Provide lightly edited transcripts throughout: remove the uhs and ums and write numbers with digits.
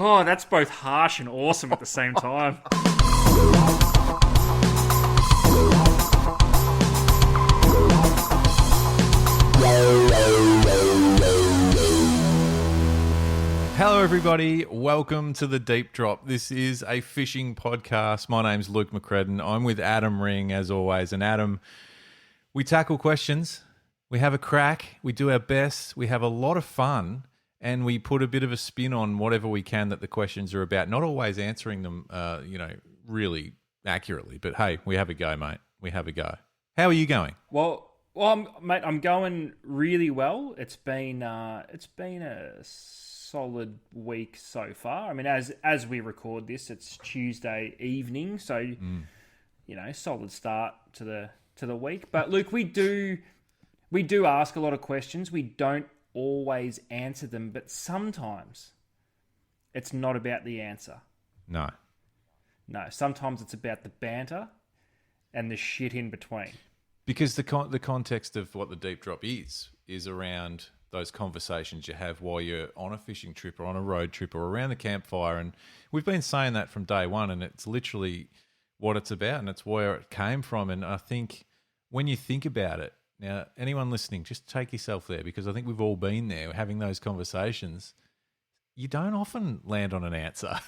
Oh, that's both harsh and awesome at the same time. Hello everybody, welcome to The Deep Drop. This is a fishing podcast. My name's Luke McCredden. I'm with Adam Ring as always. And Adam, we tackle questions, we have a crack, we do our best, we have a lot of fun, and we put a bit of a spin on whatever we can that the questions are about. Not always answering them, really accurately, but hey, we have a go, mate. We have a go. How are you going? Well, I'm going really well. It's been a solid week so far. I mean, as we record this, it's Tuesday evening, so solid start to the week. But Luke, we do ask a lot of questions. We don't always answer them, but sometimes it's not about the answer. No, sometimes it's about the banter and the shit in between. Because the context of what the Deep Drop is around those conversations you have while you're on a fishing trip or on a road trip or around the campfire. And we've been saying that from day one, and it's literally what it's about and it's where it came from. And I think when you think about it, now, anyone listening, just take yourself there, because I think we've all been there having those conversations. You don't often land on an answer.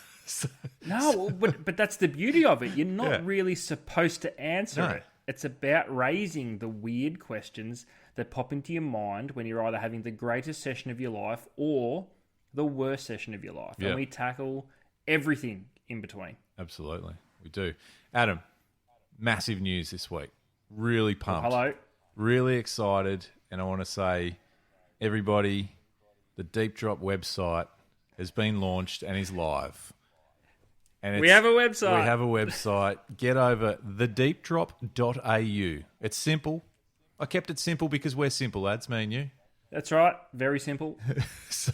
But that's the beauty of it. You're not really supposed to answer it. It's about raising the weird questions that pop into your mind when you're either having the greatest session of your life or the worst session of your life. Yep. And we tackle everything in between. Absolutely. We do. Adam, massive news this week. Really pumped. Hello. Really excited. And I want to say, everybody, the Deep Drop website has been launched and is live. And we have a website. We have a website. Get over thedeepdrop.au. It's simple. I kept it simple because we're simple, lads, me and you. That's right. Very simple. So,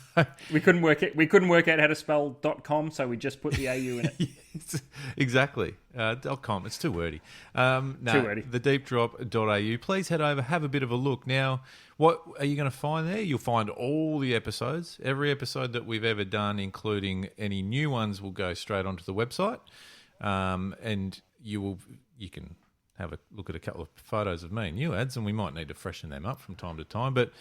we couldn't work out how to spell .com, so we just put the AU in it. Exactly. .com. It's too wordy. No, too wordy. Thedeepdrop.au. Please head over, have a bit of a look. Now, what are you going to find there? You'll find all the episodes. Every episode that we've ever done, including any new ones, will go straight onto the website. And you can have a look at a couple of photos of me and you, ads, and we might need to freshen them up from time to time. But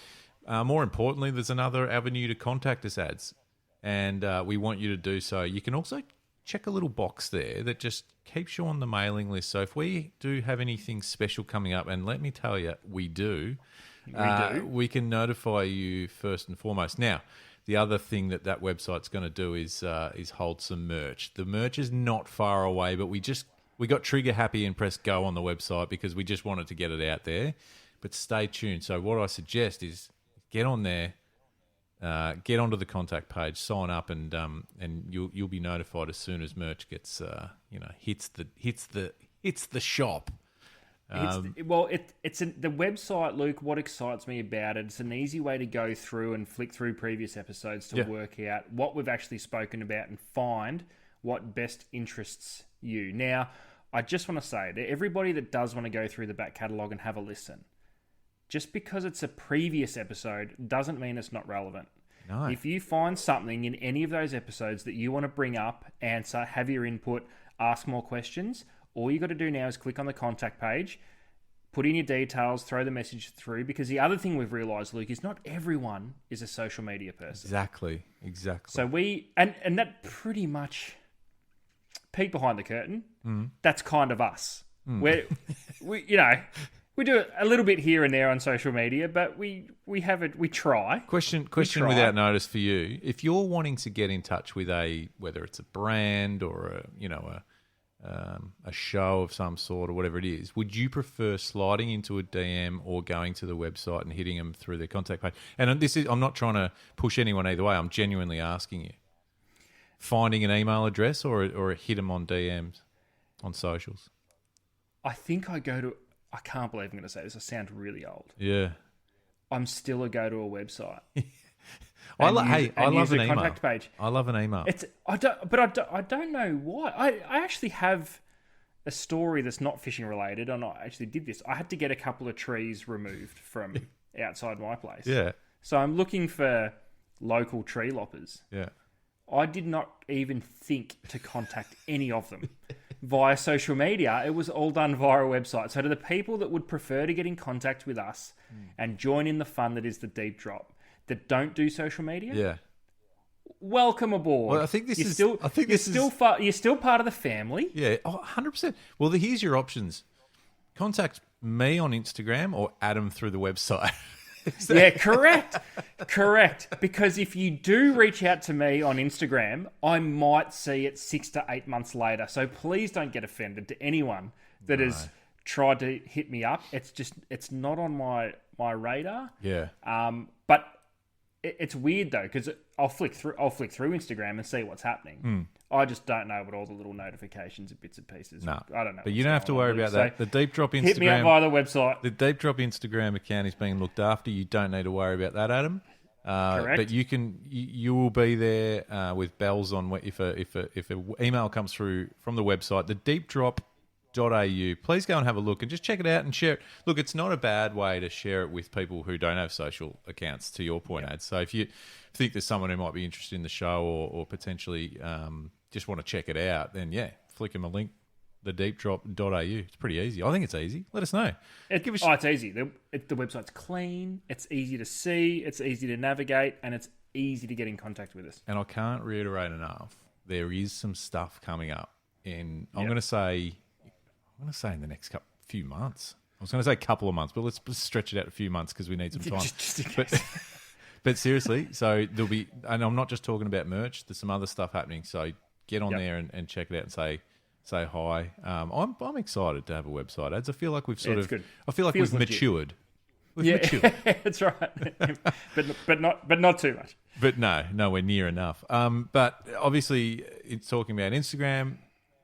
more importantly, there's another avenue to contact us, ads, and we want you to do so. You can also check a little box there that just keeps you on the mailing list. So if we do have anything special coming up, and let me tell you, we do, we can notify you first and foremost. Now, the other thing that website's going to do is hold some merch. The merch is not far away, but we got trigger happy and pressed go on the website because we just wanted to get it out there. But stay tuned. So what I suggest is get on there, get onto the contact page, sign up, and you'll be notified as soon as merch gets hits the shop. The website, Luke. What excites me about it? It's an easy way to go through and flick through previous episodes to work out what we've actually spoken about and find what best interests you. Now, I just want to say to everybody that does want to go through the back catalogue and have a listen, just because it's a previous episode doesn't mean it's not relevant. No. If you find something in any of those episodes that you want to bring up, answer, have your input, ask more questions, all you got to do now is click on the contact page, put in your details, throw the message through, because the other thing we've realised, Luke, is not everyone is a social media person. Exactly. So and that pretty much, peek behind the curtain, that's kind of us. We do a little bit here and there on social media, but we try. Question without notice for you: if you're wanting to get in touch with whether it's a brand or a show of some sort or whatever it is, would you prefer sliding into a DM or going to the website and hitting them through their contact page? And I'm not trying to push anyone either way. I'm genuinely asking you. Finding an email address or hit them on DMs on socials. I think I can't believe I'm going to say this. I sound really old. Yeah. I'm still a go to a website. I love an email. Contact page. I love an email. I don't know why. I actually have a story that's not fishing related, and I actually did this. I had to get a couple of trees removed from outside my place. Yeah. So I'm looking for local tree loppers. Yeah. I did not even think to contact any of them via social media. It was all done via a website. So to the people that would prefer to get in contact with us and join in the fun that is the deep drop, that don't do social media, welcome aboard. Well, I think you're still part of the family. Yeah, 100%. Well, here's your options. Contact me on Instagram or Adam through the website. Yeah, correct. Because if you do reach out to me on Instagram, I might see it 6 to 8 months later. So please don't get offended to anyone that has tried to hit me up. It's not on my radar. Yeah. But it's weird though, because I'll flick through Instagram and see what's happening. I just don't know what all the little notifications and bits and pieces. No, I don't know. But you don't have to worry about that. The Deep Drop Instagram. Hit me up via the website. The Deep Drop Instagram account is being looked after. You don't need to worry about that, Adam. Correct. But you will be there with bells on if a email comes through from the website, the deepdrop.au. Please go and have a look and just check it out and share it. Look, it's not a bad way to share it with people who don't have social accounts, to your point, Ad. So if you think there's someone who might be interested in the show or potentially just want to check it out, then flick them a link, thedeepdrop.au. It's pretty easy. I think it's easy. Let us know. It's easy. The website's clean. It's easy to see. It's easy to navigate, and it's easy to get in contact with us. And I can't reiterate enough. There is some stuff coming up, I'm going to say in the next few months. I was going to say a couple of months, but let's stretch it out a few months because we need some time. Just in case. But seriously, so there'll be, and I'm not just talking about merch. There's some other stuff happening. So get on there and check it out and say hi. I'm excited to have a website, Ads. I feel like we've we've matured. Matured. That's right. but not too much. But no, nowhere near enough. But obviously, it's talking about Instagram.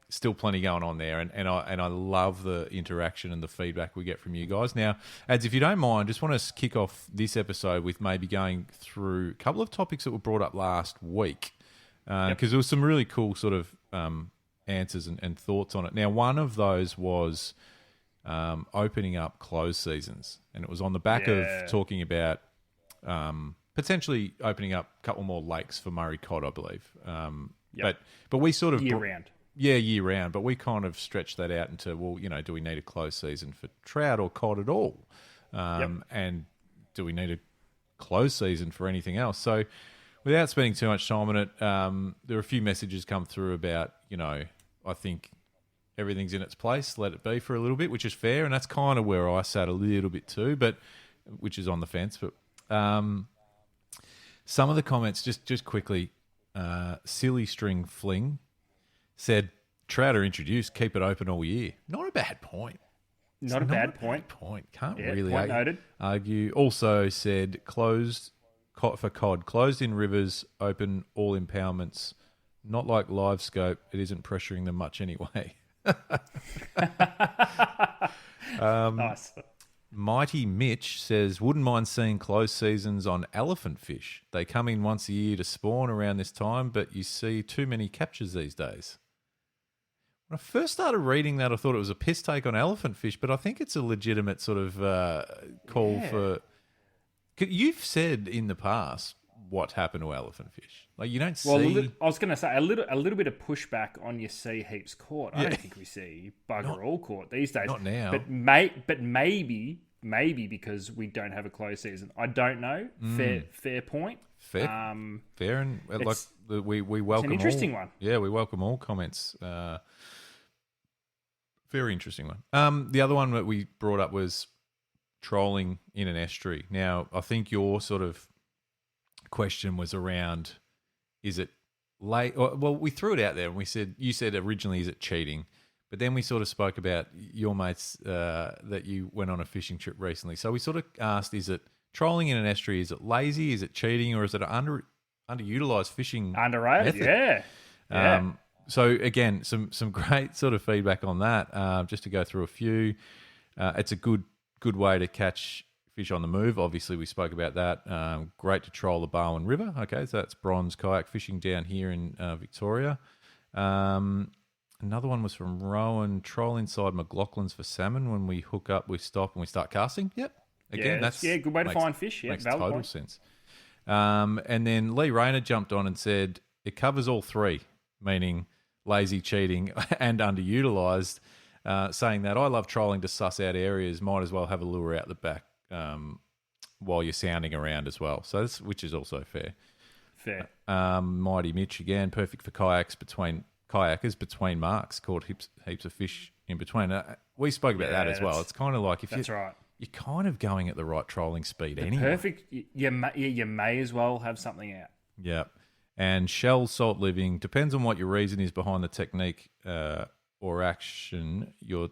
Still plenty going on there, and I love the interaction and the feedback we get from you guys. Now, Ads, if you don't mind, just want to kick off this episode with maybe going through a couple of topics that were brought up last week, because there was some really cool sort of answers and thoughts on it. Now, one of those was opening up closed seasons, and it was on the back of talking about potentially opening up a couple more lakes for Murray cod, I believe. But we sort of year round. Yeah, year round. But we kind of stretched that out into, well, do we need a closed season for trout or cod at all? And do we need a closed season for anything else? So without spending too much time on it, there are a few messages come through about, I think everything's in its place, let it be for a little bit, which is fair. And that's kind of where I sat a little bit too, but which is on the fence. But some of the comments, just quickly, Silly String Fling said, trout are introduced, keep it open all year. Not a bad point. Not a bad point. Can't really noted. argue. Also said, closed for cod, closed in rivers, open all impoundments. Not like live scope, it isn't pressuring them much anyway. Nice. Mighty Mitch says, wouldn't mind seeing closed seasons on elephant fish. They come in once a year to spawn around this time, but you see too many captures these days. When I first started reading that, I thought it was a piss take on elephant fish, but I think it's a legitimate sort of call for... You've said in the past what happened to elephant fish. Like, you don't see... I was going to say, a little bit of pushback on your see heaps caught. I don't think we see bugger all caught these days. Not now. But maybe because we don't have a closed season. I don't know. Fair point. Fair, and like we welcome. It's an interesting one. Yeah, we welcome all comments. Very interesting one. The other one that we brought up was trolling in an estuary. Now, I think your sort of question was around: is it late? Well, we threw it out there and you said originally, is it cheating? But then we sort of spoke about your mates that you went on a fishing trip recently. So we sort of asked, is it trolling in an estuary? Is it lazy? Is it cheating? Or is it an underutilized fishing Underrated, method? Yeah. So again, some great sort of feedback on that. Just to go through a few, it's a good way to catch fish on the move. Obviously, we spoke about that. Great to troll the Barwon River. Okay, so that's bronze kayak fishing down here in Victoria. Another one was from Rowan. Troll inside McLaughlin's for salmon. When we hook up, we stop and we start casting. Yep. Again, that's good way to find fish. Yeah, makes total sense. And then Lee Rayner jumped on and said, it covers all three, meaning lazy, cheating, and underutilized. Saying that, I love trolling to suss out areas. Might as well have a lure out the back while you're sounding around as well. So which is also fair. Fair. Mighty Mitch again, perfect for kayakers between marks, caught heaps of fish in between. We spoke about that as well. It's kind of like you're kind of going at the right trolling speed anyway. Perfect. You may as well have something out. Yeah. And shell salt living depends on what your reason is behind the technique or action you're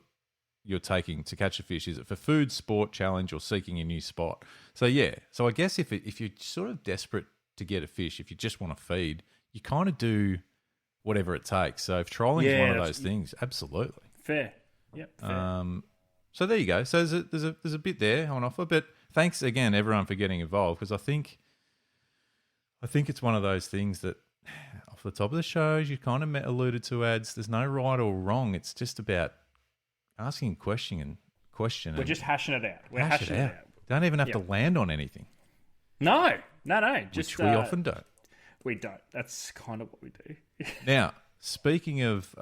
taking to catch a fish. Is it for food, sport, challenge, or seeking a new spot? So yeah. So I guess if you're sort of desperate to get a fish, if you just want to feed, you kind of do whatever it takes. So if trolling is one of those things, absolutely fair. Yep. Fair. So there you go. So there's a bit there on offer, but thanks again everyone for getting involved, because I think it's one of those things that off the top of the shows you kind of alluded to, ads. There's no right or wrong. It's just about asking a question. We're just hashing it out. We're hashing it out. Don't even have to land on anything. No. Which we often don't. We don't. That's kind of what we do. Now, speaking of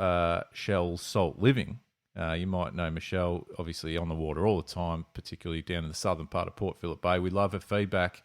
shell salt living, you might know Michelle, obviously on the water all the time, particularly down in the southern part of Port Phillip Bay. We love her feedback.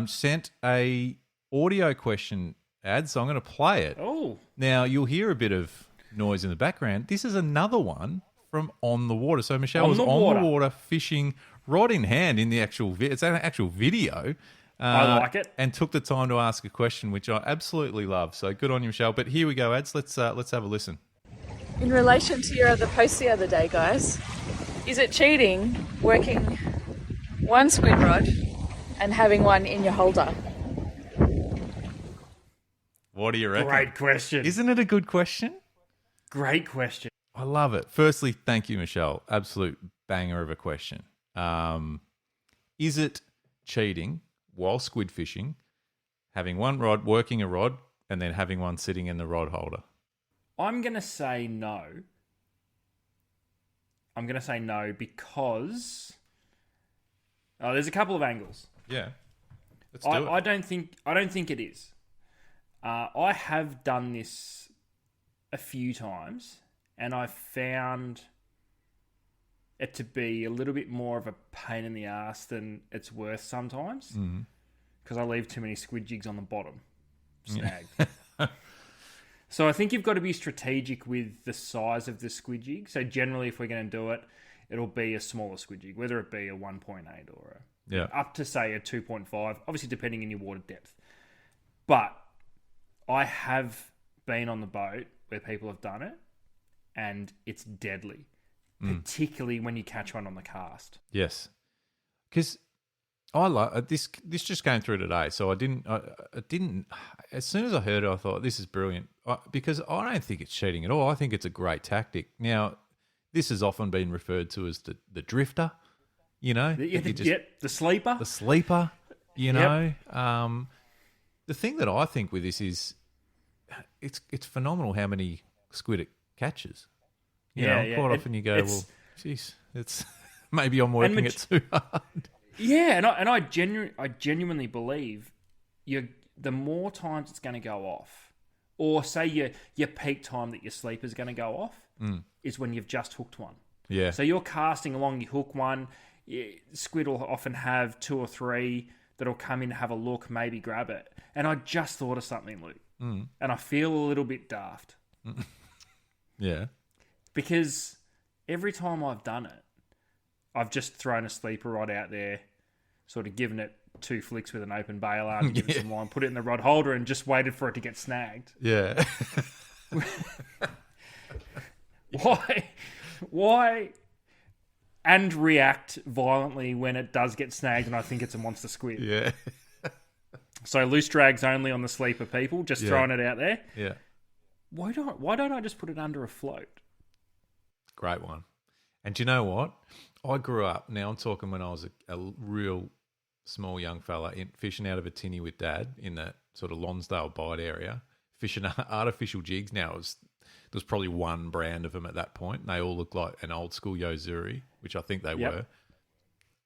Sent a audio question ad, so I'm going to play it. Oh. Now, you'll hear a bit of noise in the background. This is another one from on the water. So Michelle was on the water fishing rod in hand in the actual it's an actual video. I like it. And took the time to ask a question, which I absolutely love. So good on you, Michelle. But here we go, ads. Let's have a listen. In relation to your other post the other day, guys, is it cheating working one squid rod and having one in your holder? What do you reckon? Great question. Isn't it a good question? Great question. I love it. Firstly, thank you, Michelle. Absolute banger of a question. Is it cheating while squid fishing, having one rod, working a rod, and then having one sitting in the rod holder? I'm going to say no. I'm going to say no because there's a couple of angles. Yeah. Let's do it. I don't think it is. I have done this a few times, and I found it to be a little bit more of a pain in the ass than it's worth sometimes, because I leave too many squid jigs on the bottom, snagged. So I think you've got to be strategic with the size of the squid jig. So generally, if we're going to do it, it'll be a smaller squid jig, whether it be a 1.8 or up to say a 2.5, obviously depending on your water depth. But I have been on the boat where people have done it, and it's deadly, particularly when you catch one on the cast. Yes, because I like this. This just came through today, so I didn't. As soon as I heard it, I thought this is brilliant, because I don't think it's cheating at all. I think it's a great tactic. Now, this has often been referred to as the drifter. You know, the sleeper. The sleeper. You know, the thing that I think with this is it's phenomenal how many squid it catches. You know, quite often you go, well, geez, it's maybe I'm working it too hard. Yeah, and I genuinely believe the more times it's going to go off, or say your peak time that your sleeper is going to go off, is when you've just hooked one. Yeah. So you're casting along, you hook one. Squid will often have 2 or 3 that'll come in, have a look, maybe grab it. And I just thought of something, Luke, and I feel a little bit daft. Yeah. Because every time I've done it, I've just thrown a sleeper rod out there, sort of given it 2 flicks with an open bail arm, given it some line, put it in the rod holder, and just waited for it to get snagged. Yeah. Why? And react violently when it does get snagged and I think it's a monster squid. Yeah. So loose drags only on the sleeper, people. Just throwing it out there. Yeah. Why don't I just put it under a float? Great one. And do you know what? I grew up, now I'm talking when I was a real small young fella, fishing out of a tinny with Dad in that sort of Lonsdale Bight area, fishing artificial jigs. Now, there was probably one brand of them at that point. And they all looked like an old school Yozuri, which I think they were,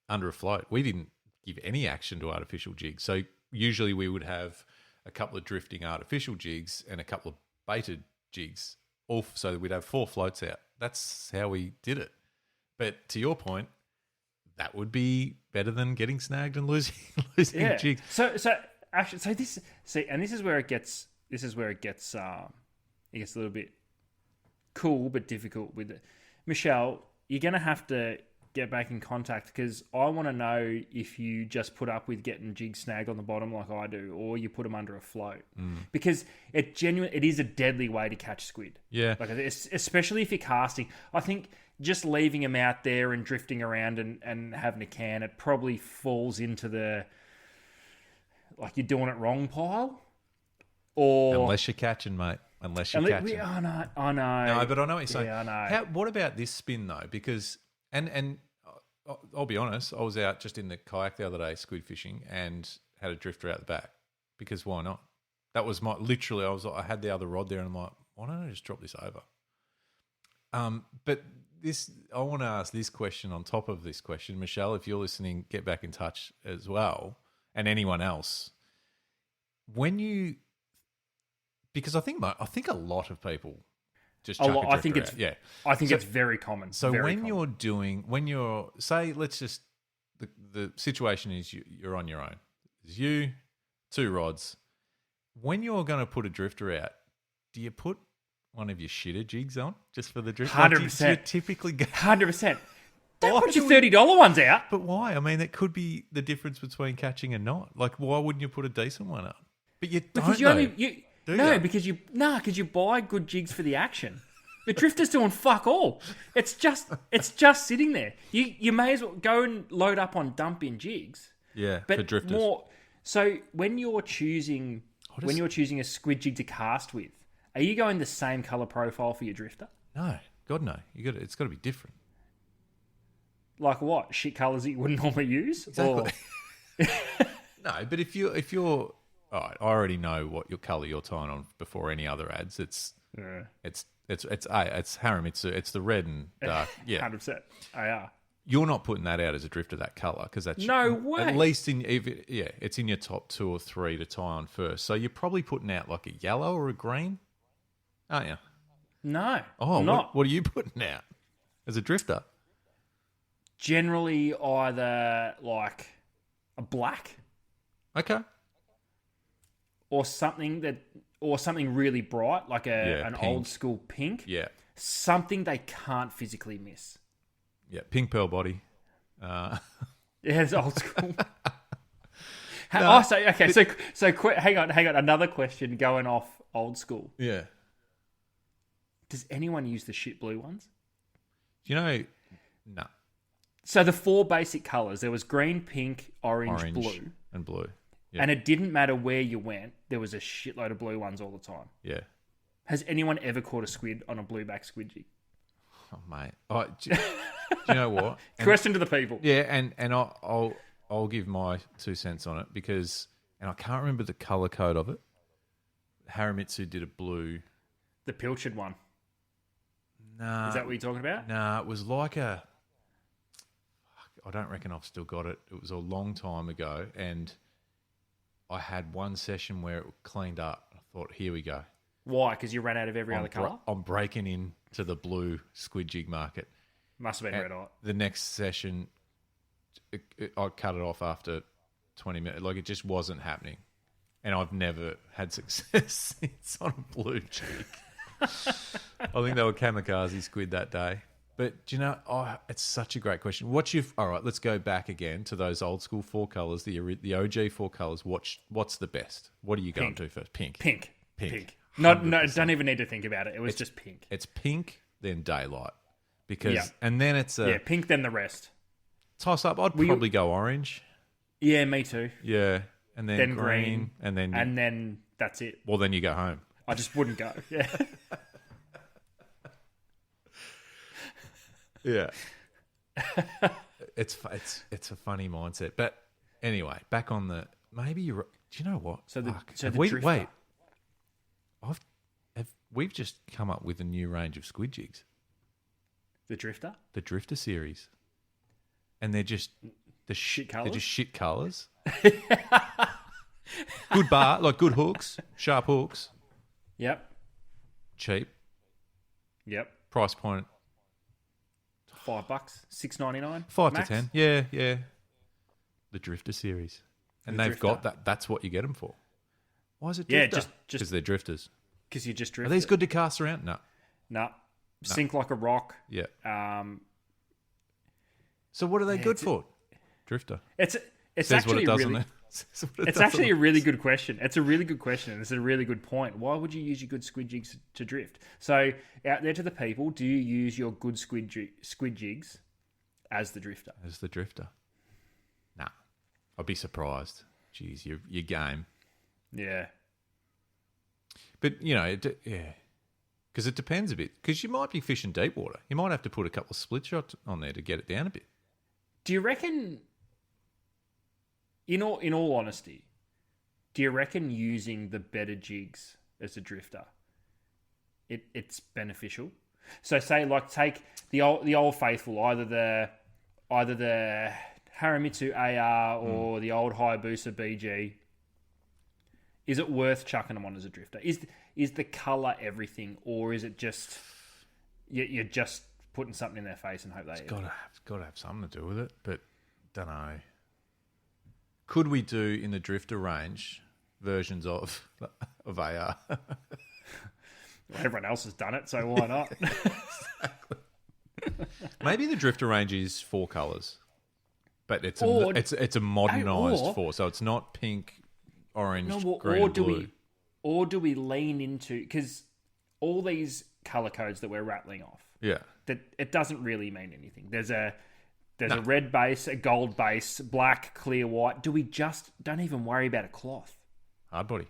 under a float. We didn't give any action to artificial jigs. So usually we would have a couple of drifting artificial jigs, and a couple of baited jigs. All so that we'd have 4 floats out. That's how we did it. But to your point, that would be better than getting snagged and losing jigs. So actually, this is where it gets a little bit cool but difficult with it. Michelle, you're gonna have to get back in contact because I want to know if you just put up with getting jigs snagged on the bottom like I do, or you put them under a float because it is a deadly way to catch squid. Yeah, like especially if you're casting. I think just leaving them out there and drifting around and having a can, it probably falls into the like you're doing it wrong pile. Or unless you're catching, mate. Unless you're catching. I know. No, but I know what you're saying. Yeah, I know. What about this spin though? Because and I'll be honest, I was out just in the kayak the other day squid fishing and had a drifter out the back because why not? That was literally. I had the other rod there and I'm like, why don't I just drop this over? But I want to ask this question on top of this question, Michelle. If you're listening, get back in touch as well, and anyone else. Because I think a lot of people just chuck a drifter I think it's out. Yeah. I think it's very common. So very when common. you're say let's just the situation is you're on your own. There's you, 2 rods. When you're going to put a drifter out, do you put one of your shitter jigs on just for the drifter? 100%. Do you typically go 100%. Don't put your $30 ones out. But why? I mean, that could be the difference between catching and not. Like, why wouldn't you put a decent one up? But you because don't. Because you buy good jigs for the action. The drifter's doing fuck all. It's just sitting there. You may as well go and load up on dump-in jigs. Yeah, but for drifters. More. So when you're choosing a squid jig to cast with, are you going the same color profile for your drifter? No, God no. It's got to be different. Like what? Shit colors that you wouldn't normally use? Exactly. No, but if you're all right, I already know what your colour you're tying on before any other ads. It's Haramitsu. It's the red and dark. Yeah, 100%. AR. You're not putting that out as a drifter that colour because that's no way. At least it's in your top 2 or 3 to tie on first. So you're probably putting out like a yellow or a green, aren't you? No. Oh, I'm not. What are you putting out as a drifter? Generally, either like a black. Okay. Or something really bright, like an pink. old school pink. Yeah. Something they can't physically miss. Yeah, pink pearl body. Yeah, it's old school. No, hang on. Another question going off old school. Yeah. Does anyone use the shit blue ones? No. So the 4 basic colours, there was green, pink, orange, blue. And blue. Yeah. And it didn't matter where you went, there was a shitload of blue ones all the time. Yeah. Has anyone ever caught a squid on a blueback squid jig? Oh, mate. Do you know what? Question to the people. Yeah, and I'll give my 2 cents on it because, and I can't remember the colour code of it. Haramitsu did a blue. The pilchard one. Nah. Is that what you're talking about? Nah, it was like I don't reckon I've still got it. It was a long time ago, and I had one session where it cleaned up. I thought, here we go. Why? Because you ran out of every other colour? I'm breaking into the blue squid jig market. Must have been red eye. The next session, I cut it off after 20 minutes. Like, it just wasn't happening. And I've never had success since on a blue jig. I think they were kamikaze squid that day. But do you know, it's such a great question. All right, let's go back again to those old school 4 colours, the OG 4 colours. What's the best? What are you going to first? Pink. No, don't even need to think about it. It's just pink. It's pink, then daylight. And then it's pink, then the rest. Toss up. I'd probably go orange. Yeah, me too. Yeah, and then green, and then that's it. Well, then you go home. I just wouldn't go. Yeah. Yeah. It's a funny mindset. But anyway, back on the maybe you're. Do you know what? Wait. We've just come up with a new range of squid jigs. The drifter? The drifter series. And they're just shit colours. They're just shit colours. Good bar, like good hooks, sharp hooks, Yep. cheap, Yep. price point $5, $6.99. 5 max. to 10. Yeah, yeah. The Drifter series. And The they've got Drifter. that. That's what you get them for. Why is it Yeah, Drifter? just Because they're drifters. because you just Are drift. these good to cast around? No. No. Sink like a rock. Yeah. Um, So what are they good it's- for? Drifter. it's Says what actually it does really. on there. Says what it It's does actually on a really good question. It's a really good question, and it's a really good point. Why would you use your good squid jigs to drift? So, out there to the people, do you use your good squid jigs as the drifter? as the Drifter. Nah. I'd be surprised. Jeez, your game. Yeah. But, you know, yeah. Because it depends a bit. Because you might be fishing deep water. You might have to put a couple of split shots on there to get it down a bit. Do you reckon, in all honesty, do you reckon using the better jigs as a drifter, it's beneficial? So say like take the old faithful, either the Haramitsu AR or the old Hayabusa BG. Is it worth chucking them on as a drifter? Is the color everything, or is it just you're just putting something in their face and hope they? Got to have something to do with it, but don't know. Could we do in the drifter range versions of AR? Everyone else has done it, so why not? Maybe the drifter range is 4 colors, but it's Or- a modernized or- 4, so it's not pink, orange, No, green, and blue. do we lean into, because all these color codes that we're rattling off, Yeah, that it doesn't really mean anything. There's a red base, a gold base, black, clear, white. Do we just don't even worry about a cloth? hard body.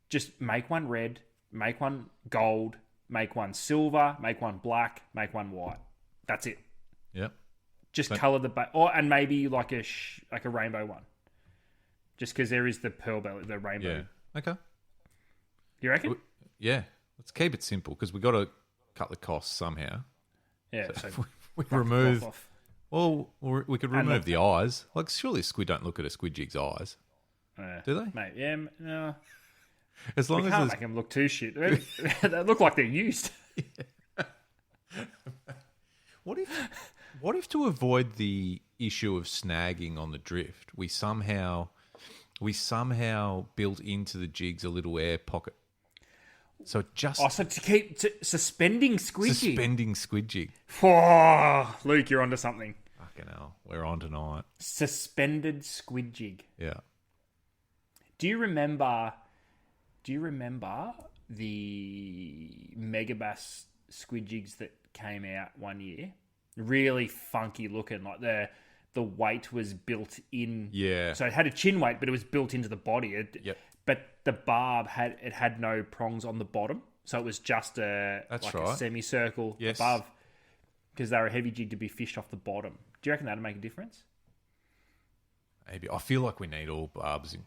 Just make one red, make one gold, make one silver, make one black, make one white. That's it. Yeah, Just So- color the base, and maybe like a rainbow one. Just because there is the pearl belly, the rainbow. yeah. Okay. You reckon? Yeah, let's keep it simple because we got to cut the costs somehow. Yeah. So We fuck the remove. cloth off. Well, or we could remove the eyes. Like, surely squid don't look at a squid jig's eyes, do they? Mate, yeah, no. As We long as can't there's make them look too shit. They look like they're used. What if to avoid the issue of snagging on the drift, we somehow built into the jigs a little air pocket. So just Oh, so to keep suspending squid jig. suspending squid jig. Oh, Luke, you're onto something. Fucking hell, we're on tonight. Suspended squid jig. Yeah. Do you remember the Megabass squid jigs that came out one year? Really funky looking, like the weight was built in. Yeah. So it had a chin weight, but it was built into the body. Yep. But the barb had no prongs on the bottom, so it was just a That's a right. semicircle Yes. above, because they were a heavy jig to be fished off the bottom. Do you reckon that'd make a difference? Maybe. I feel like we need all barbs, or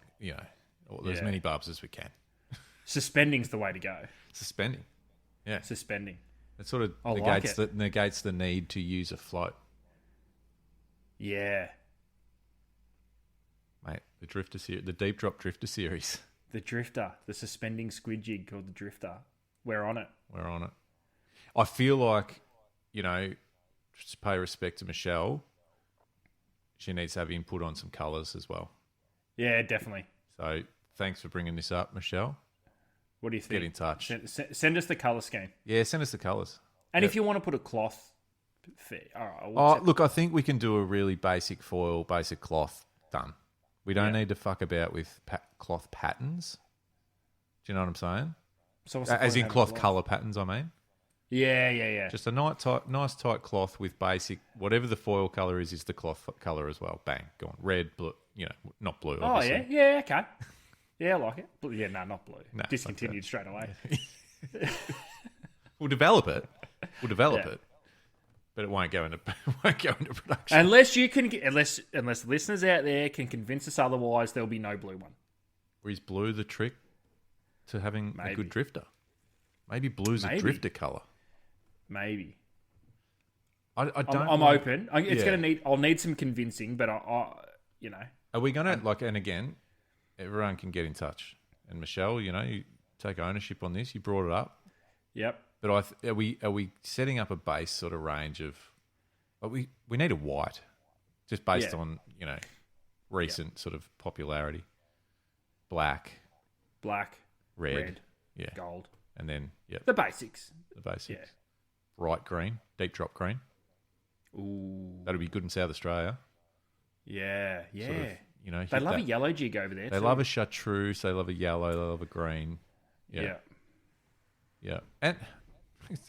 as Yeah. many barbs as we can. Suspending's the way to go. Suspending. Yeah. Suspending. It sort of I like negates the need to use a float. Yeah. Mate, the deep drop drifter series. The drifter, the suspending squid jig called the drifter. We're on it. We're on it. I feel like, just pay respect to Michelle. She needs to have input on some colours as well. Yeah, definitely. So thanks for bringing this up, Michelle. What do you think? Get in touch. Send us the colour scheme. Yeah, send us the colours. And Yep. if you want to put a cloth, fair. All right. We'll Oh, accept- look, I think we can do a really basic foil, basic cloth. Done. We don't need to fuck about with cloth patterns. Do you know what I'm saying? So what's the As point in of having cloth colour patterns, I mean. Yeah. Just a nice tight cloth with basic, whatever the foil colour is the cloth colour as well. Bang, go on. Red, blue, not blue, Oh, obviously. yeah. Yeah, okay. Yeah, I like it. Yeah, no, not blue. No, Discontinued straight away. We'll develop it. Yeah. But it won't go into production. Unless you can get, unless listeners out there can convince us otherwise, there'll be no blue one. Or is blue the trick to having a Maybe. good drifter? Maybe blue's a Maybe. drifter colour. Maybe. I don't. I'm like- open. Yeah. I'll need some convincing, but I Are we going to and again? everyone can get in touch. And Michelle, you take ownership on this. You brought it up. Yep. But are we setting up a base sort of range of? We need a white, just based on recent sort of popularity. Black, red, gold, and then the basics. Yeah. Bright green, deep drop green. Ooh, that'll be good in South Australia. Yeah. Sort of, they love a yellow jig over there. They love a chartreuse. They love a yellow. They love a green. Yeah. And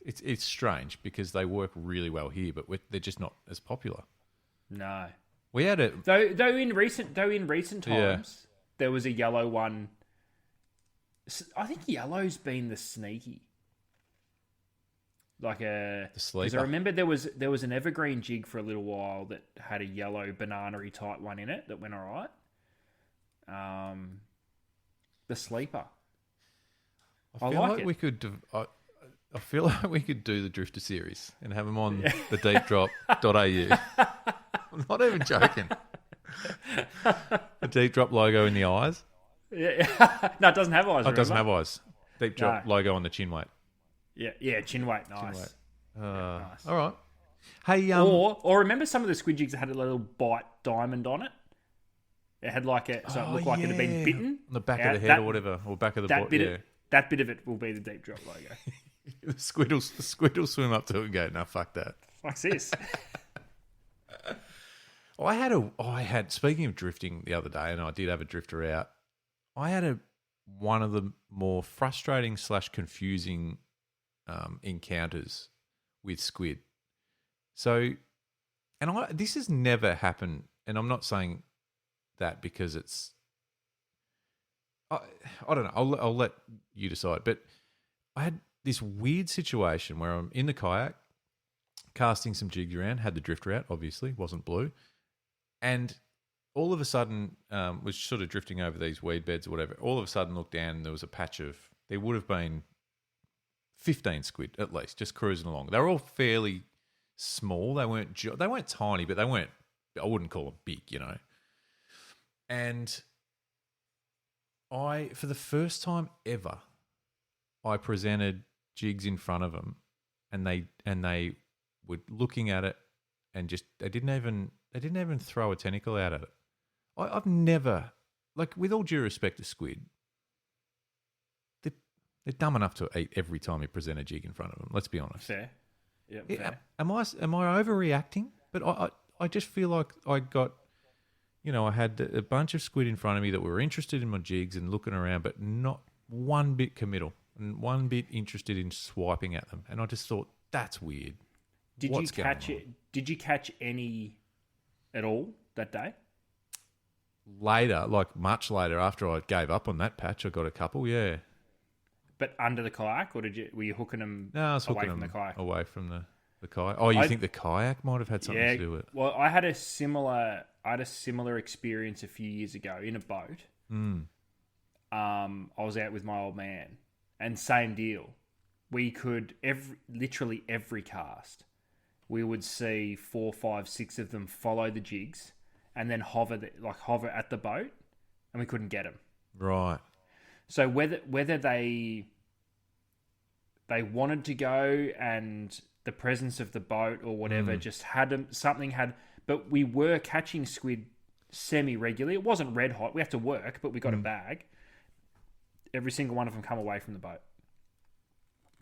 it's strange because they work really well here, but they're just not as popular. No, we had a though in recent times there was a yellow one. I think yellow's been the sneaky, like the sleeper. Because I remember there was an evergreen jig for a little while that had a yellow banana-y type one in it that went all right. The sleeper. I feel like we could. I feel like we could do the Drifter series and have them on the deepdrop.au. I'm not even joking. The deep drop logo in the eyes. Yeah. No, it doesn't have eyes. It doesn't have eyes. Deep drop logo on the chin weight. Yeah, chin weight. Nice. Nice. All right. Hey, or remember some of the squid jigs that had a little bite diamond on it? It had like it looked like it had been bitten. On the back of the head or whatever, or back of the body. That bit of it will be the deep drop logo. The squid will swim up to it and go, no, fuck that. What's this? I had speaking of drifting the other day, and I did have a drifter out. I had one of the more frustrating / confusing encounters with squid. So, this has never happened, and I'm not saying that because it's. I don't know. I'll let you decide. But I had this weird situation where I'm in the kayak, casting some jigs around, had the drifter out, obviously, wasn't blue. And all of a sudden, was sort of drifting over these weed beds or whatever. All of a sudden, looked down and there was a patch of, there would have been 15 squid at least, just cruising along. They were all fairly small. They weren't tiny, but I wouldn't call them big, And for the first time ever, I presented jigs in front of them, and they were looking at it, and just they didn't even throw a tentacle out at it. I've never, like, with all due respect to squid, they're dumb enough to eat every time you present a jig in front of them. Let's be honest. Fair. Yeah. Fair. Am I overreacting? But I just feel like I got. I had a bunch of squid in front of me that were interested in my jigs and looking around, but not one bit committal and one bit interested in swiping at them. And I just thought, that's weird. Did you catch any at all that day? Later, like much later, after I gave up on that patch, I got a couple, yeah. But under the kayak, or were you hooking them I was away hooking from them the kayak? Away from the kayak. Oh, you think the kayak might have had something to do with it? Well, I had a similar experience a few years ago in a boat. I was out with my old man, and same deal. We could literally every cast, we would see 4, 5, 6 of them follow the jigs, and then hover at the boat, and we couldn't get them. Right. So whether they wanted to go, and the presence of the boat or whatever just had them, but we were catching squid semi-regularly. It wasn't red hot. We had to work, but we got a bag. Every single one of them come away from the boat.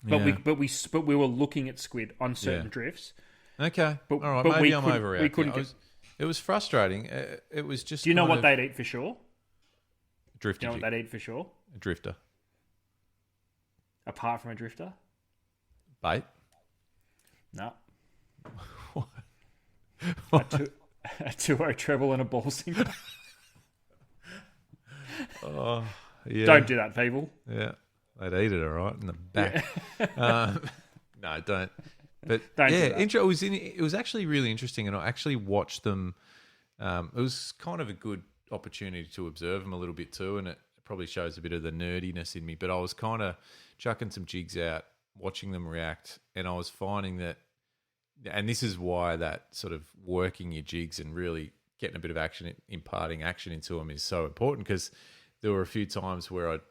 But we were looking at squid on certain drifts. Okay. All right. Maybe I'm overreacting. We couldn't. It was frustrating. It was just. Do you know what they'd eat for sure? Drifter. Do you know what they'd eat for sure? A drifter. Apart from a drifter? Bait. No. What? A 2-0 treble and a ball sinker. Oh, yeah. Don't do that, people. Yeah. They'd eat it, all right, in the back. Yeah. No, don't. But don't yeah, do that. It was actually really interesting, and I actually watched them. It was kind of a good opportunity to observe them a little bit too, and it probably shows a bit of the nerdiness in me. But I was kind of chucking some jigs out, watching them react, and I was finding that, and this is why that sort of working your jigs and really getting a bit of action, imparting action into them is so important, because there were a few times where I'd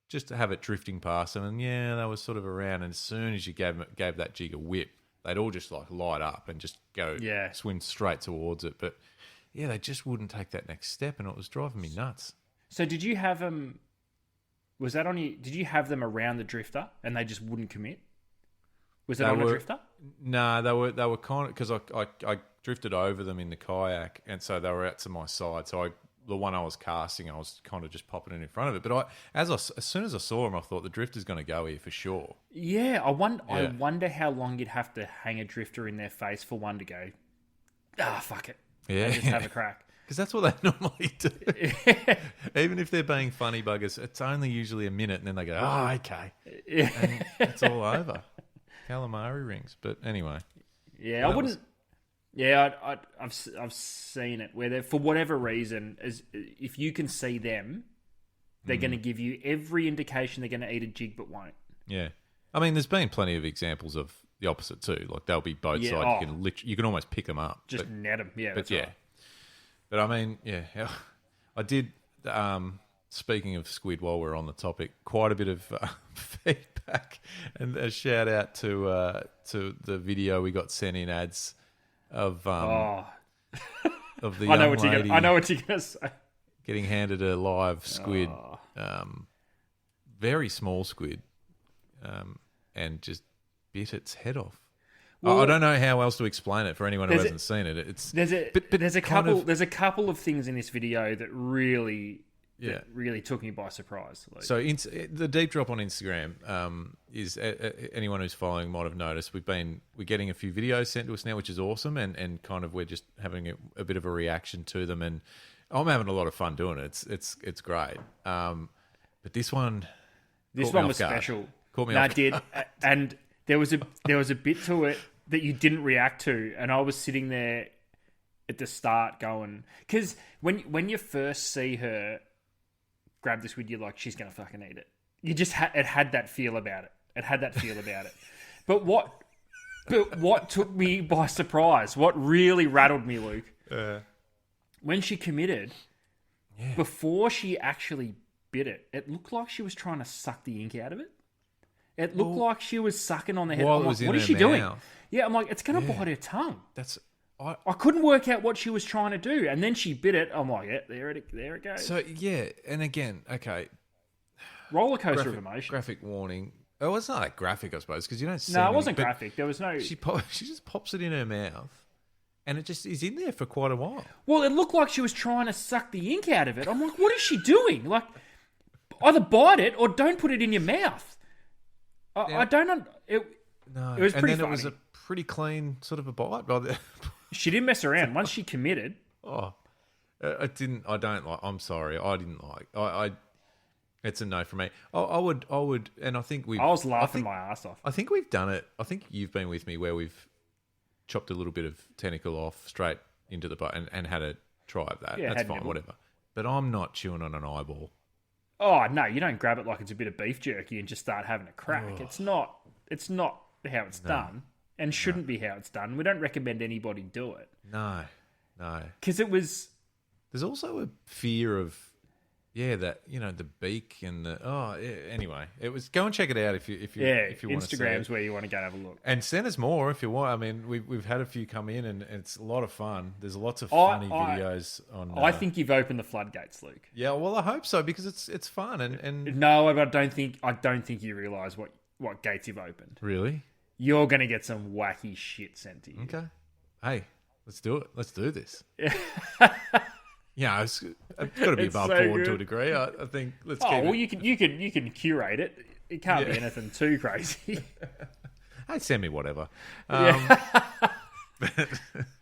just have it drifting past them, and they were sort of around. And as soon as you gave that jig a whip, they'd all just like light up and just go swim straight towards it. But yeah, they just wouldn't take that next step, and it was driving me nuts. So did you have them? Was that on you? Did you have them around the drifter and they just wouldn't commit? Was it on a drifter? No, they were kind of, because I drifted over them in the kayak, and so they were out to my side. So the one I was casting, I was kind of just popping it in front of it. But as soon as I saw him, I thought the drifter's going to go here for sure. Yeah, I wonder how long you'd have to hang a drifter in their face for one to go, fuck it. Yeah. And just have a crack. Because that's what they normally do. Even if they're being funny buggers, it's only usually a minute, and then they go, okay. And it's all over. Calamari rings. But anyway. Yeah, I wouldn't... Yeah, I've seen it where for whatever reason, if you can see them, they're going to give you every indication they're going to eat a jig but won't. Yeah. I mean, there's been plenty of examples of the opposite too. Like, they'll be both sides. You can almost pick them up. Just net them. Yeah, but right. But I mean, I did, speaking of squid, while we're on the topic, quite a bit of feedback, and a shout out to the video we got sent in ads of the young lady. I know what you're gonna say. Getting handed a live squid, very small squid, and just bit its head off. Well, I don't know how else to explain it for anyone who hasn't seen it. There's a couple of things in this video that really took me by surprise. Luke. So the deep drop on Instagram is, anyone who's following might have noticed, we're getting a few videos sent to us now, which is awesome, and kind of we're just having a bit of a reaction to them, and I'm having a lot of fun doing it. It's great. But this one was special. Caught me off guard. It did, and there was a bit to it that you didn't react to, and I was sitting there at the start going, because when you first see her grab the squid, you're like, she's gonna fucking eat it. You just it had that feel about it. But what took me by surprise, what really rattled me, Luke, when she committed, before she actually bit it, it looked like she was trying to suck the ink out of it. It looked like she was sucking on the head. I'm like, what is she doing? Yeah, I'm like, it's going to bite her tongue. I couldn't work out what she was trying to do. And then she bit it. I'm like, yeah, there it goes. So, yeah, and again, okay. Roller coaster of emotion. Graphic warning. Oh, it's not that graphic, I suppose, because you don't see No, it wasn't graphic. There was no... She just pops it in her mouth, and it just is in there for quite a while. Well, it looked like she was trying to suck the ink out of it. I'm like, what is she doing? Like, either bite it or don't put it in your mouth. I don't... It was pretty funny. And then it was a pretty clean sort of a bite. She didn't mess around. Once she committed... I'm sorry. I didn't like... It's a no from me. I would, and I think I was laughing my ass off. I think we've done it. I think you've been with me where we've chopped a little bit of tentacle off straight into the butt and had a try of that. Yeah, that's fine, whatever. But I'm not chewing on an eyeball. Oh no, you don't grab it like it's a bit of beef jerky and just start having a crack. Oh. It's not how it's done, and shouldn't be how it's done. We don't recommend anybody do it. No. Because it was. There's also a fear of, that the beak and the anyway, it was. Go and check it out if you want to see it. Instagram's where you want to go and have a look, and send us more if you want. I mean, we've had a few come in, and it's a lot of fun. There's lots of funny videos on. I think you've opened the floodgates, Luke. Yeah, well, I hope so, because it's fun and no, I don't think you realise what gates you've opened. Really, you're going to get some wacky shit sent to you. Okay, hey, let's do it. Let's do this. Yeah, it's got to be above board to a degree. I think. Let's keep it. Well, you can curate it. It can't be anything too crazy. Hey, send me whatever.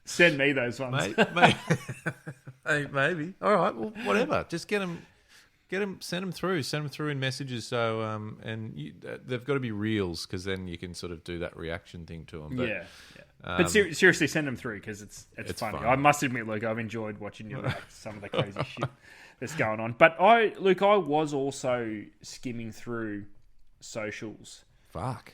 Send me those ones. Hey, maybe. All right. Well, whatever. Just get them. Send them through. Send them through in messages. So, they've got to be reels, because then you can sort of do that reaction thing to them. But, yeah. But seriously, send them through, because it's funny. Fun. I must admit, Luke, I've enjoyed watching you react to some of the crazy shit that's going on. But I was also skimming through socials. Fuck.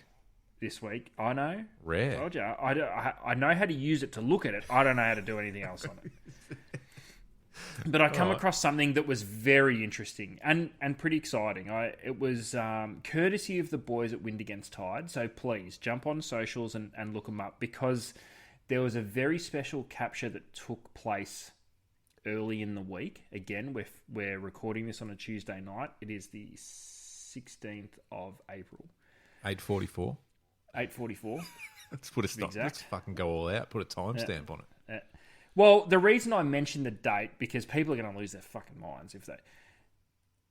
This week. I know. Rare. I told you. I know how to use it to look at it. I don't know how to do anything else on it. But I come across something that was very interesting and pretty exciting. It was courtesy of the boys at Wind Against Tide. So please jump on socials and look them up, because there was a very special capture that took place early in the week. Again, we're recording this on a Tuesday night. It is the 16th of April. 8:44. 8:44. Let's put a stop. Exact. Let's fucking go all out. Put a timestamp on it. Well, the reason I mentioned the date, because people are going to lose their fucking minds if they...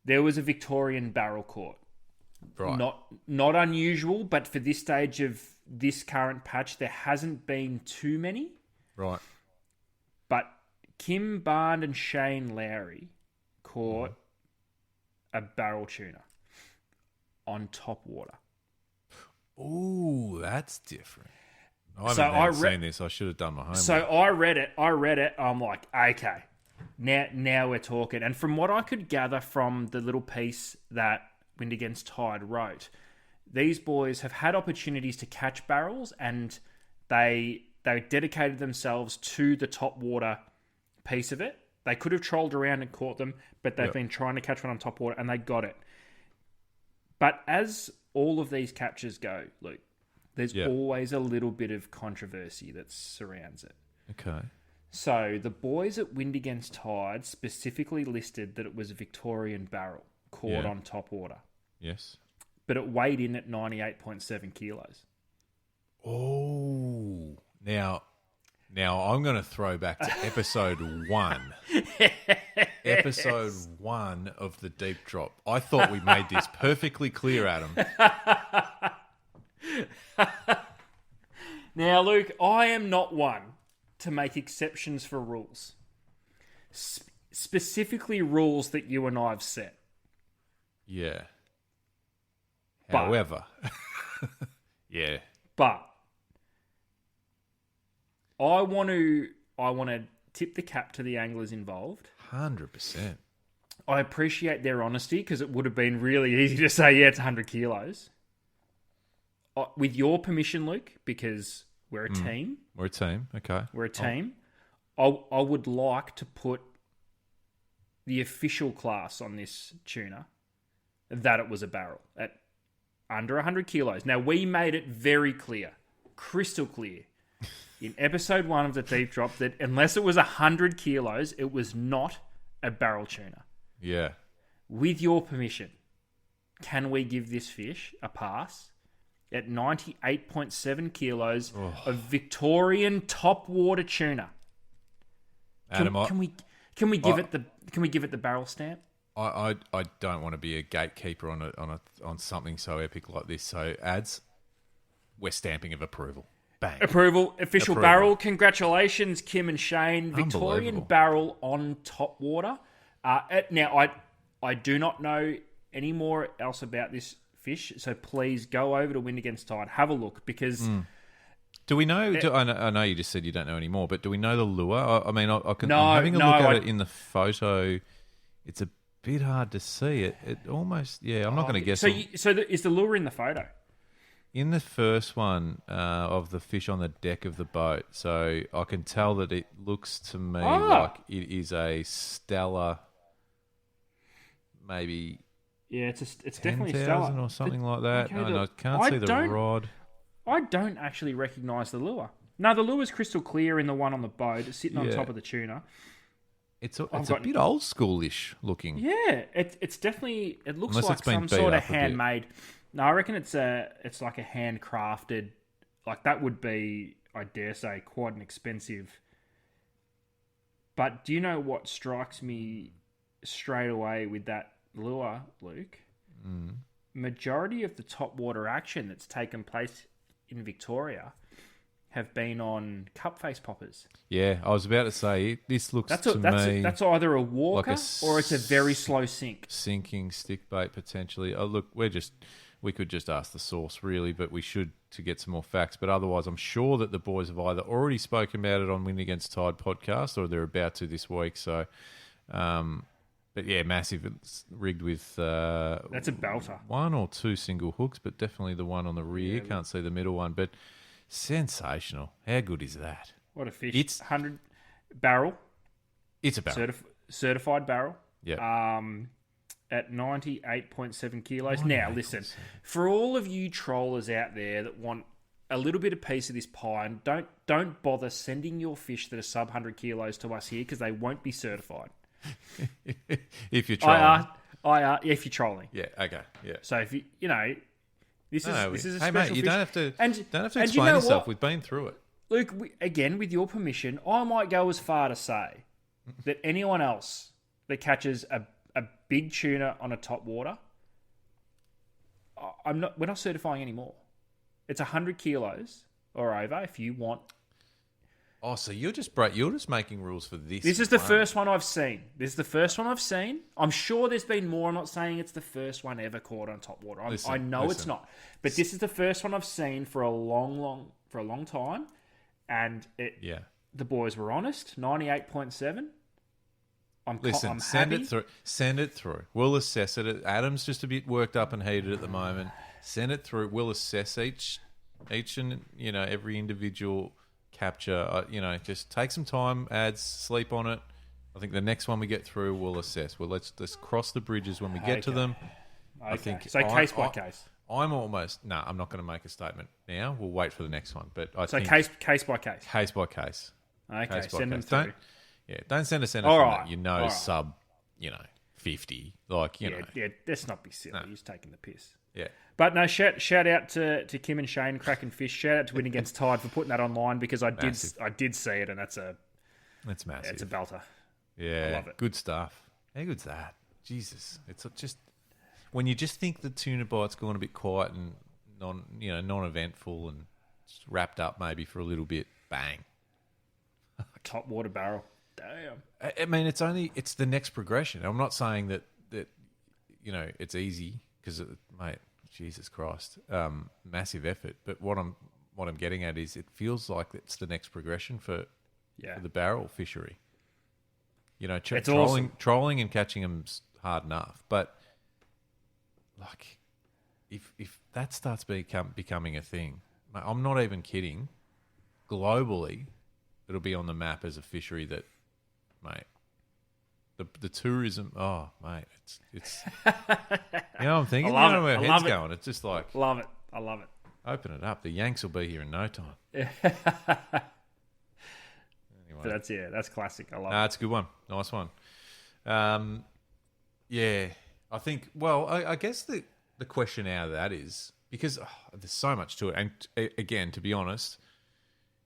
There was a Victorian barrel caught. Right. Not unusual, but for this stage of this current patch, there hasn't been too many. Right. But Kim Barnes and Shane Lowry caught a barrel tuna on top water. Ooh, that's different. I haven't seen this. I should have done my homework. So I read it. I'm like, okay, now we're talking. And from what I could gather from the little piece that Wind Against Tide wrote, these boys have had opportunities to catch barrels, and they dedicated themselves to the top water piece of it. They could have trolled around and caught them, but they've been trying to catch one on top water, and they got it. But as all of these captures go, Luke, there's always a little bit of controversy that surrounds it. Okay. So the boys at Wind Against Tide specifically listed that it was a Victorian barrel caught on top water. Yes. But it weighed in at 98.7 kilos. Oh. Now I'm going to throw back to episode 1. Episode 1 of the Deep Drop. I thought we made this perfectly clear, Adam. Now, Luke, I am not one to make exceptions for rules. Specifically rules that you and I have set. Yeah. But, however. Yeah. But I want to tip the cap to the anglers involved. 100%. I appreciate their honesty, because it would have been really easy to say, yeah, it's 100 kilos. With your permission, Luke, because we're a team. We're a team, okay. We're a team. I would like to put the official class on this tuna that it was a barrel at under 100 kilos. Now, we made it very clear, crystal clear, in episode 1 of the Deep Drop, that unless it was 100 kilos, it was not a barrel tuna. Yeah. With your permission, can we give this fish a pass at 98.7 kilos of Victorian top water tuna? Can we give it the barrel stamp? I don't want to be a gatekeeper on something so epic like this. So we're stamping of approval. Bang. Official barrel. Congratulations, Kim and Shane. Victorian barrel on top water. Now, I do not know any more else about this fish, so please go over to Wind Against Tide, have a look, because... Do we know? I know you just said you don't know anymore, but do we know the lure? I'm having a look at it in the photo. It's a bit hard to see. It almost... Yeah, I'm not going to guess. So is the lure in the photo? In the first one of the fish on the deck of the boat, so I can tell that it looks to me like it is a stellar, maybe... Yeah, it's definitely stellar or something like that. Okay, I can't see the rod. I don't actually recognise the lure. No, the lure's crystal clear in the one on the boat. It's sitting on top of the tuna. It's a bit old schoolish looking. Yeah, it's definitely... It looks Unless like it's been some sort beat of up a bit. handmade... No, I reckon it's like a handcrafted... Like, that would be, I dare say, quite an expensive... But do you know what strikes me straight away with that lure, Luke? Majority of the top water action that's taken place in Victoria have been on cup face poppers. Yeah, I was about to say, this looks to me... That's either a walker like or it's a very slow sink. Sinking stick bait, potentially. Oh, look, we could just ask the source, really, but we should to get some more facts. But otherwise, I'm sure that the boys have either already spoken about it on Wind Against Tide podcast or they're about to this week. So, but yeah, massive. It's rigged with... That's a belter. 1 or 2 single hooks, but definitely the one on the rear. Yeah, can't see the middle one, but sensational. How good is that? What a fish. It's 100 barrel. It's a barrel. certified barrel. Yeah. At 98.7 kilos. Now, listen, for all of you trollers out there that want a little bit of piece of this pie, and don't bother sending your fish that are sub 100 kilos to us here because they won't be certified. If you're trolling. If you're trolling. Yeah, okay, yeah. So if you know, this is a special hey mate, you fish. don't have to explain you know yourself. what? We've been through it. Luke, again, with your permission, I might go as far to say that anyone else that catches a big tuna on a top water, we're not certifying anymore. It's 100 kilos or over if you want. Oh, so you're just making rules for this. This is the first one I've seen. I'm sure there's been more. I'm not saying it's the first one ever caught on top water. I know it's not. But this is the first one I've seen for a long time. And the boys were honest. 98.7. I'm happy. Send it through. We'll assess it. Adam's just a bit worked up and heated at the moment. Send it through. We'll assess each and every individual capture. Just take some time. Ads, sleep on it. I think the next one we get through, we'll assess. Well, let's cross the bridges when we get to them. Okay. I think so case by case. I'm almost I'm not going to make a statement now. We'll wait for the next one. But I think case by case. Case by case. Okay, send them through. Don't send us anything that sub 50. Yeah, let's not be silly. He's taking the piss. Yeah. But no, shout out to Kim and Shane cracking fish. Shout out to Win Against Tide for putting that online because I did see it and that's massive. It's a belter. Yeah, I love it. Good stuff. How good's that? Jesus, it's just when you just think the tuna bite's gone a bit quiet and non-eventful and just wrapped up maybe for a little bit. Bang. Top water barrel. Damn. I mean, it's the next progression. I'm not saying that it's easy because, mate, Jesus Christ, massive effort. But what I'm getting at is it feels like it's the next progression for the barrel fishery. Trolling and catching them's hard enough, but like if that starts becoming a thing, mate, I'm not even kidding. Globally, it'll be on the map as a fishery that, mate. The tourism, mate, it's I'm thinking, where my head's going. It's just like love it. I love it. Open it up. The Yanks will be here in no time. Anyway, but that's classic. I love it. It's a good one. Nice one. I think. Well, I guess the question out of that is because there's so much to it, and again, to be honest,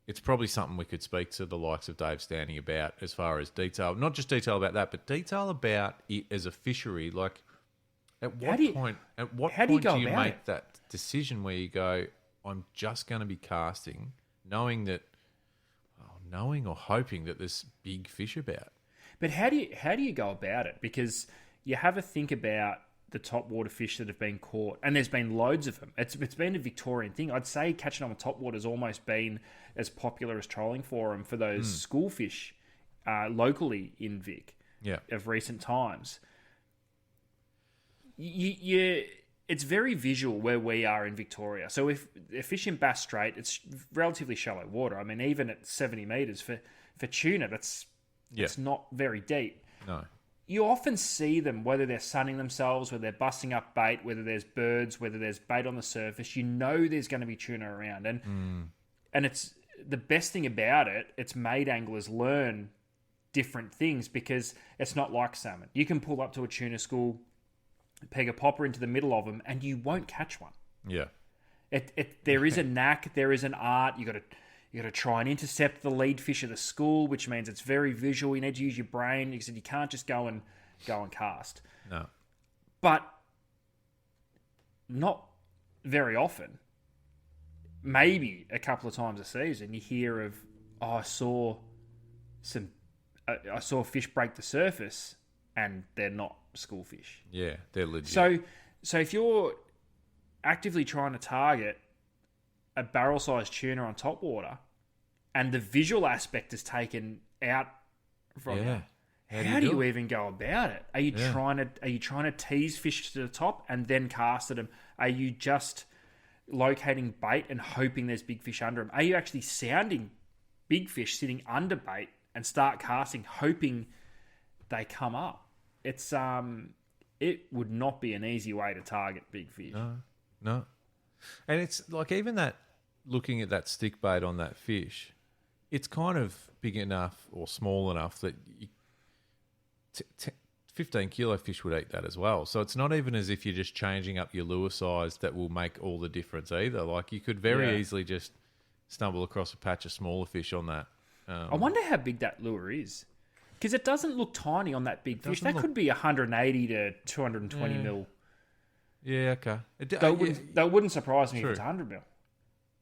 it's probably something we could speak to the likes of Dave Standing about as far as detail, not just detail about that, but detail about it as a fishery. Like, at what point do you make that decision where you go, I'm just going to be casting, knowing or hoping that there's big fish about? But how do you go about it? Because you have a think about the top water fish that have been caught, and there's been loads of them. It's been a Victorian thing. I'd say catching on top water has almost been as popular as trolling for them for those school fish locally in Vic of recent times. It's very visual where we are in Victoria. So if they're fishing Bass Strait, it's relatively shallow water. I mean, even at 70 metres for tuna, it's not very deep. No. You often see them, whether they're sunning themselves, whether they're busting up bait, whether there's birds, whether there's bait on the surface. You know there's going to be tuna around. And it's the best thing about it, it's made anglers learn different things because it's not like salmon. You can pull up to a tuna school, peg a popper into the middle of them, and you won't catch one. Yeah. There is a knack, there is an art. You got to try and intercept the lead fish of the school, which means it's very visual. You need to use your brain. You said you can't just go and cast. No. But not very often. Maybe a couple of times a season, you hear of, I saw a fish break the surface, and they're not school fish. Yeah, they're legit. So if you're actively trying to target a barrel-sized tuna on top water, and the visual aspect is taken out from you, how do you even go about it? Are you trying to tease fish to the top and then cast at them? Are you just locating bait and hoping there's big fish under them? Are you actually sounding big fish sitting under bait and start casting, hoping they come up. It's it would not be an easy way to target big fish. No. And it's like even that, looking at that stick bait on that fish, it's kind of big enough or small enough that 15 kilo fish would eat that as well. So it's not even as if you're just changing up your lure size that will make all the difference either. Like you could very easily just stumble across a patch of smaller fish on that. I wonder how big that lure is. Because it doesn't look tiny on that big fish. That could be 180 to 220 mil. Yeah, okay. That wouldn't surprise me if it's 100 mil.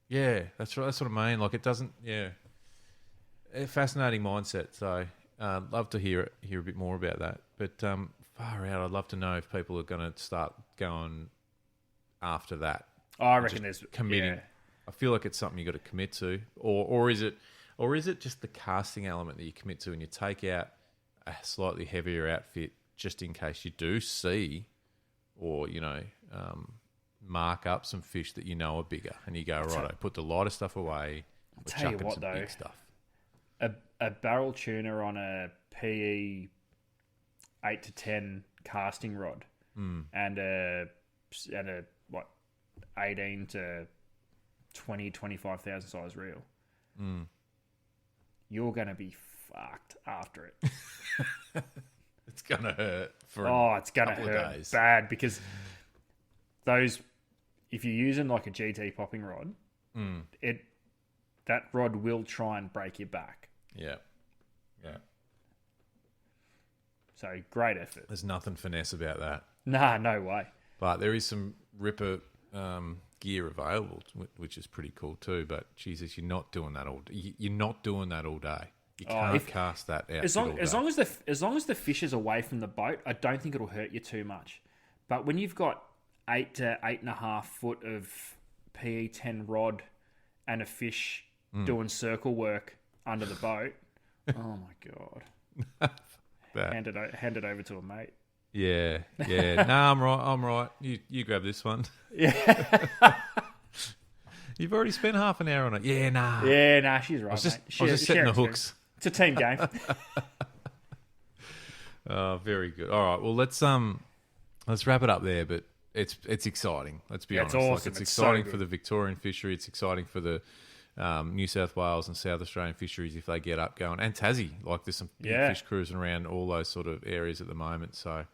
Yeah, that's right. That's what I mean. Like it doesn't. Yeah, a fascinating mindset. So, love to hear a bit more about that. But far out, I'd love to know if people are going to start going after that. I reckon there's committing. Yeah. I feel like it's something you got to commit to, or is it just the casting element that you commit to, and you take out a slightly heavier outfit just in case you do see, or mark up some fish that you know are bigger, and you go right. I put the lighter stuff away. I'll tell you what though, big stuff. A barrel tuna on a PE 8 to 10 casting rod, and a 18 to 25,000 size reel. You're going to be fucked after it. It's going to hurt for it's going to hurt days. Bad because those, if you're using like a GT popping rod, that rod will try and break your back. Yeah. So great effort. There's nothing finesse about that. Nah, no way. But there is some ripper gear available, which is pretty cool too. But Jesus, you're not doing that all. You're not doing that all day. You can't cast that out. As long as the fish is away from the boat, I don't think it'll hurt you too much. But when you've got 8 to 8.5 foot of PE 10 rod and a fish doing circle work under the boat, oh my god! Hand it over to a mate. Yeah. No, I'm right. You grab this one. Yeah. You've already spent half an hour on it. Yeah, nah. She's right. I was just mate. setting the hooks. It's a team game. Oh, very good. All right. Well, let's wrap it up there. But it's exciting. Let's be honest. Awesome. Like, it's exciting for the Victorian fishery. It's exciting for the New South Wales and South Australian fisheries if they get up going, and Tassie. Like there's some big fish cruising around all those sort of areas at the moment. So,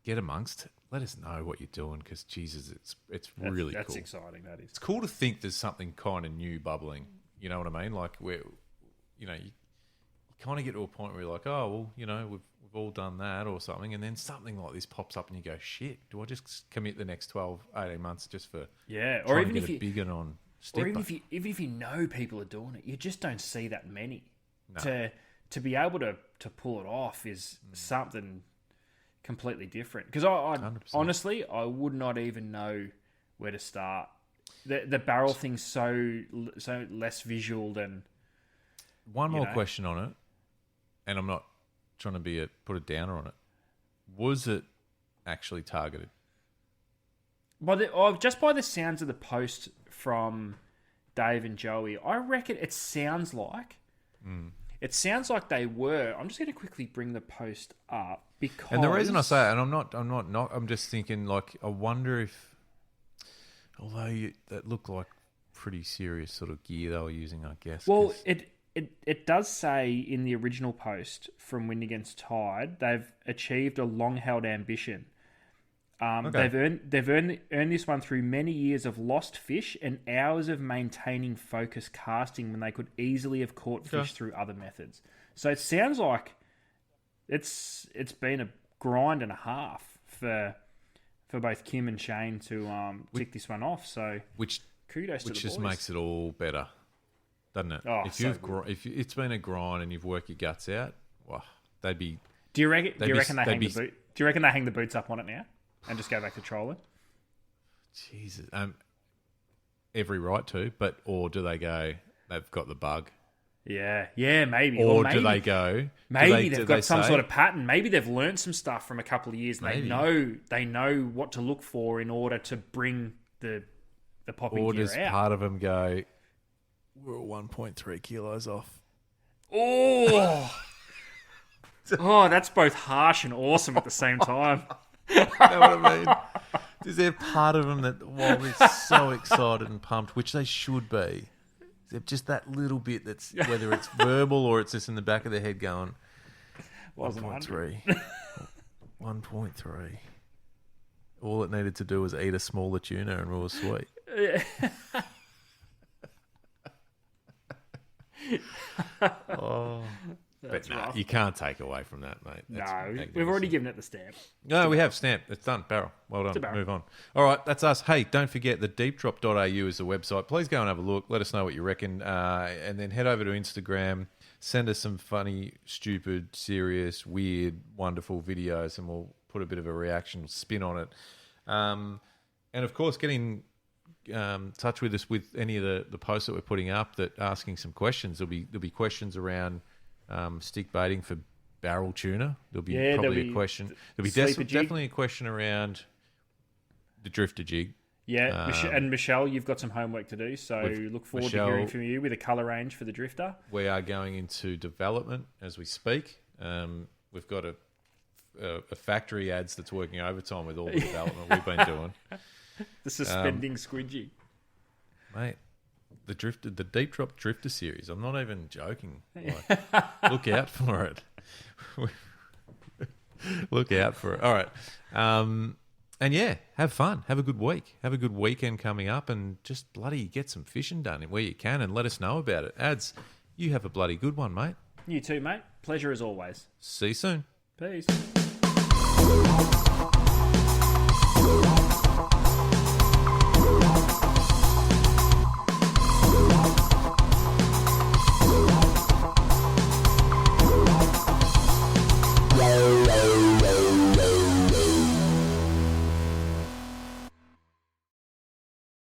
get amongst it. Let us know what you're doing because Jesus, it's really cool. That's exciting. That is. It's cool to think there's something kind of new bubbling. You know what I mean? Like where, you kind of get to a point where you're like, oh well, we've all done that or something, and then something like this pops up and you go, shit, do I just commit the next 12, 18 months just for or even to if get a big one on or even if you know people are doing it, you just don't see that many. No. To be able to pull it off is something completely different. Because I honestly, I would not even know where to start. The barrel thing's so less visual than. One more question on it, and I'm not trying to put a downer on it. Was it actually targeted? Just by the sounds of the post from Dave and Joey, I reckon it sounds like. It sounds like they were. I'm just going to quickly bring the post up because. And the reason I say it, and I'm just thinking like I wonder if, although that looked like pretty serious sort of gear they were using, I guess. Well, it does say in the original post from Wind Against Tide, they've achieved a long-held ambition. Okay. They've earned this one through many years of lost fish and hours of maintaining focus casting when they could easily have caught fish through other methods. So it sounds like it's been a grind and a half for both Kim and Shane to tick this one off. So kudos to the boys. Which just makes it all better, doesn't it? Oh, if it's been a grind and you've worked your guts out, well, they'd be. Do you reckon they hang the boots up on it now? And just go back to trolling? Jesus. Every right to, or do they go, they've got the bug? Yeah, maybe. Or maybe, do they go... Maybe they've got some sort of pattern. Maybe they've learned some stuff from a couple of years and they know what to look for in order to bring the popping gear out. Or does part of them go, we're 1.3 kilos off? Oh! Oh, that's both harsh and awesome at the same time. You know what I mean? Is there part of them that, while they're so excited and pumped, which they should be, is there just that little bit that's, whether it's verbal or it's just in the back of their head going, 1.3. 1.3. All it needed to do was eat a smaller tuna and we were sweet. Oh. But no, you can't take away from that, mate. No, we've already given it the stamp. No, we have stamped. It's done. Barrel. Well done. Barrel. Move on. All right, that's us. Hey, don't forget the deepdrop.au is the website. Please go and have a look. Let us know what you reckon. And then head over to Instagram. Send us some funny, stupid, serious, weird, wonderful videos and we'll put a bit of a reaction spin on it. And, of course, get in touch with us with any of the posts that we're putting up that asking some questions. There'll be questions around stick baiting for barrel tuna. There'll be a question. There'll be definitely a question around the drifter jig. Yeah, and Michelle, you've got some homework to do, so look forward to hearing from you with a colour range for the drifter. We are going into development as we speak. We've got a factory ads that's working overtime with all the development we've been doing. The suspending squid jig. Mate, the Deep Drop Drifter series. I'm not even joking. Like, look out for it. Look out for it. All right. And yeah, have fun. Have a good week. Have a good weekend coming up and just bloody get some fishing done where you can and let us know about it. Ads, you have a bloody good one, mate. You too, mate. Pleasure as always. See you soon. Peace.